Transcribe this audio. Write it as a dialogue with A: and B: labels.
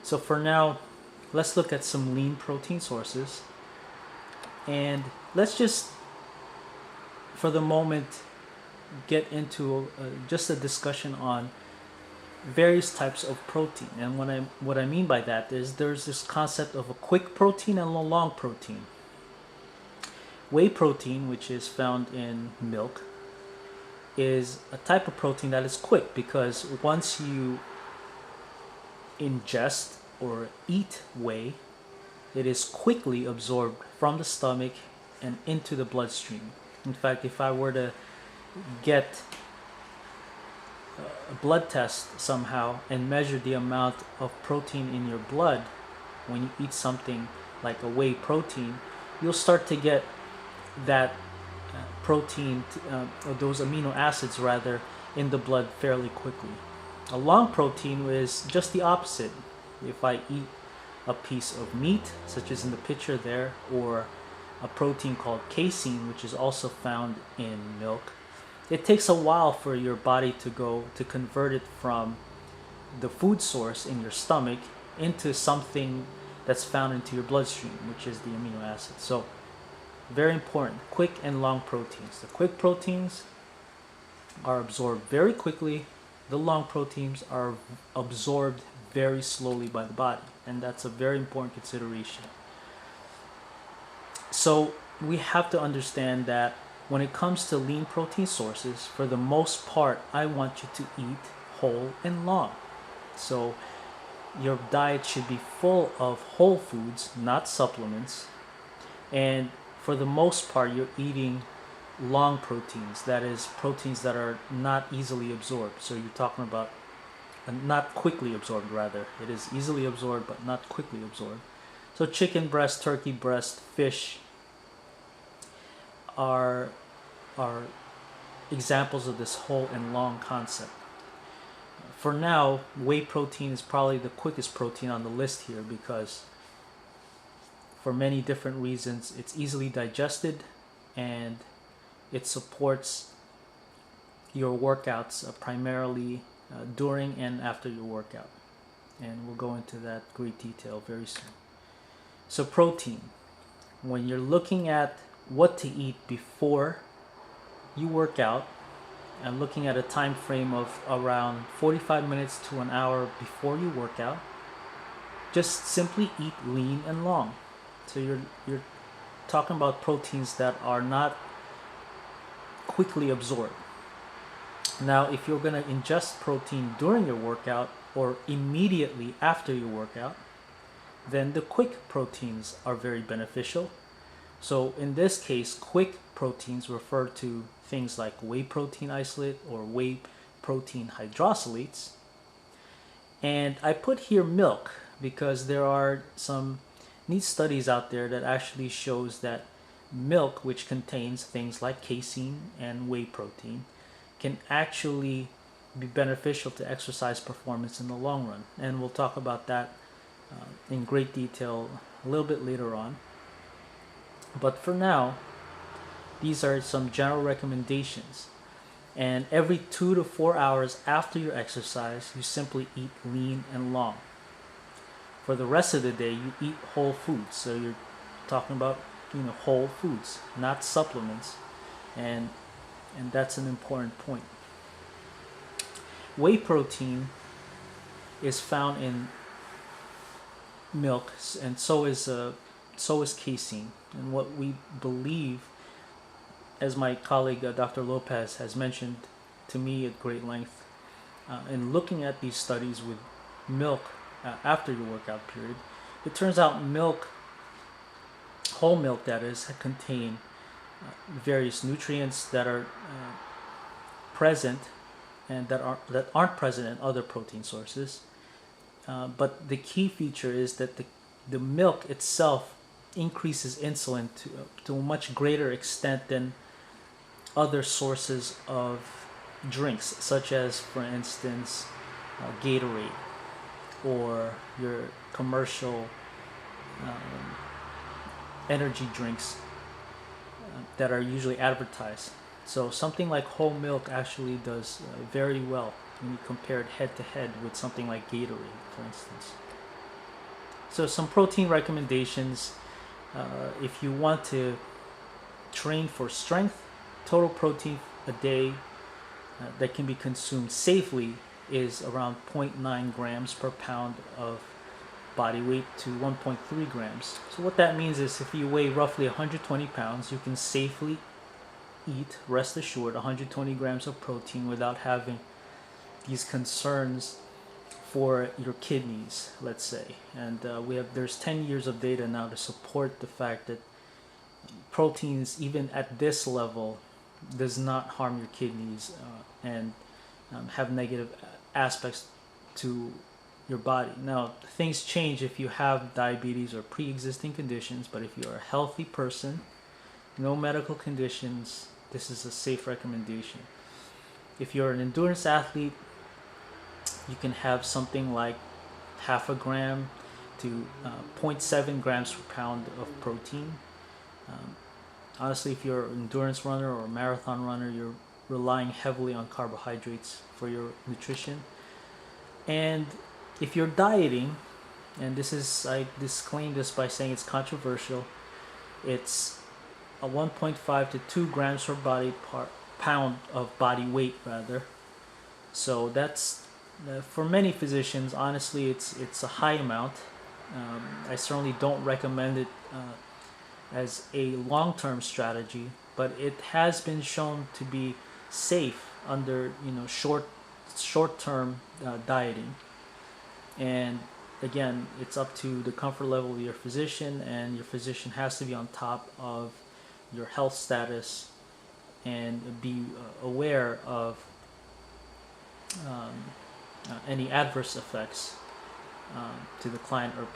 A: So for now, let's look at some lean protein sources, and let's just, for the moment, get into just a discussion on various types of protein. And what I mean by that is there's this concept of a quick protein and a long protein. Whey protein, which is found in milk, is a type of protein that is quick because once you ingest or eat whey, it is quickly absorbed from the stomach and into the bloodstream. In fact, if I were to get a blood test somehow and measure the amount of protein in your blood when you eat something like a whey protein, you'll start to get that protein, or those amino acids rather, in the blood fairly quickly. A long protein is just the opposite. If I eat a piece of meat, such as in the picture there, or a protein called casein, which is also found in milk, it takes a while for your body to convert it from the food source in your stomach into something that's found into your bloodstream, which is the amino acid. So very important, quick and long proteins. The quick proteins are absorbed very quickly. The long proteins are absorbed very slowly by the body, and that's a very important consideration. So we have to understand that when it comes to lean protein sources, for the most part, I want you to eat whole and long. So your diet should be full of whole foods, not supplements. And for the most part, you're eating long proteins, that is, proteins that are not easily absorbed. So you're talking about not quickly absorbed, rather. It is easily absorbed, but not quickly absorbed. So chicken breast, turkey breast, fish are examples of this whole and long concept. For now, whey protein is probably the quickest protein on the list here because for many different reasons, it's easily digested and it supports your workouts primarily during and after your workout. And we'll go into that great detail very soon. So protein, when you're looking at what to eat before you work out, and looking at a time frame of around 45 minutes to an hour before you work out, just simply eat lean and long. So you're talking about proteins that are not quickly absorbed. Now, if you're going to ingest protein during your workout or immediately after your workout, then the quick proteins are very beneficial. So in this case, quick proteins refer to things like whey protein isolate or whey protein hydrosylates. And I put here milk because there are some neat studies out there that actually shows that milk, which contains things like casein and whey protein, can actually be beneficial to exercise performance in the long run. And we'll talk about that in great detail a little bit later on. But for now, these are some general recommendations. And every 2 to 4 hours after your exercise, you simply eat lean and long. For the rest of the day, you eat whole foods. So you're talking about whole foods, not supplements. And that's an important point. Whey protein is found in milk, and so is casein. And what we believe, as my colleague Dr. Lopez has mentioned to me at great length, in looking at these studies with milk after your workout period, it turns out milk, whole milk that is, contain various nutrients that are present and that aren't present in other protein sources. But the key feature is that the milk itself increases insulin to a much greater extent than other sources of drinks, such as, for instance, Gatorade or your commercial energy drinks that are usually advertised. So something like whole milk actually does very well when you compare it head to head with something like Gatorade, for instance. So some protein recommendations, if you want to train for strength, total protein a day that can be consumed safely is around 0.9 grams per pound of body weight to 1.3 grams. So what that means is if you weigh roughly 120 pounds, you can safely eat, rest assured, 120 grams of protein without having these concerns for your kidneys, let's say. And there's 10 years of data now to support the fact that proteins, even at this level, does not harm your kidneys and have negative aspects to your body. Now, things change if you have diabetes or pre-existing conditions, but if you're a healthy person, no medical conditions, this is a safe recommendation. If you're an endurance athlete, you can have something like half a gram to 0.7 grams per pound of protein. Honestly, if you're an endurance runner or a marathon runner, you're relying heavily on carbohydrates for your nutrition. And if you're dieting, and I disclaim this by saying it's controversial, it's a 1.5 to 2 grams per pound of body weight rather. So that's for many physicians, honestly, it's a high amount. I certainly don't recommend it as a long-term strategy, but it has been shown to be safe under short-term dieting. And again, it's up to the comfort level of your physician, and your physician has to be on top of your health status and be aware of any adverse effects to the client or patient.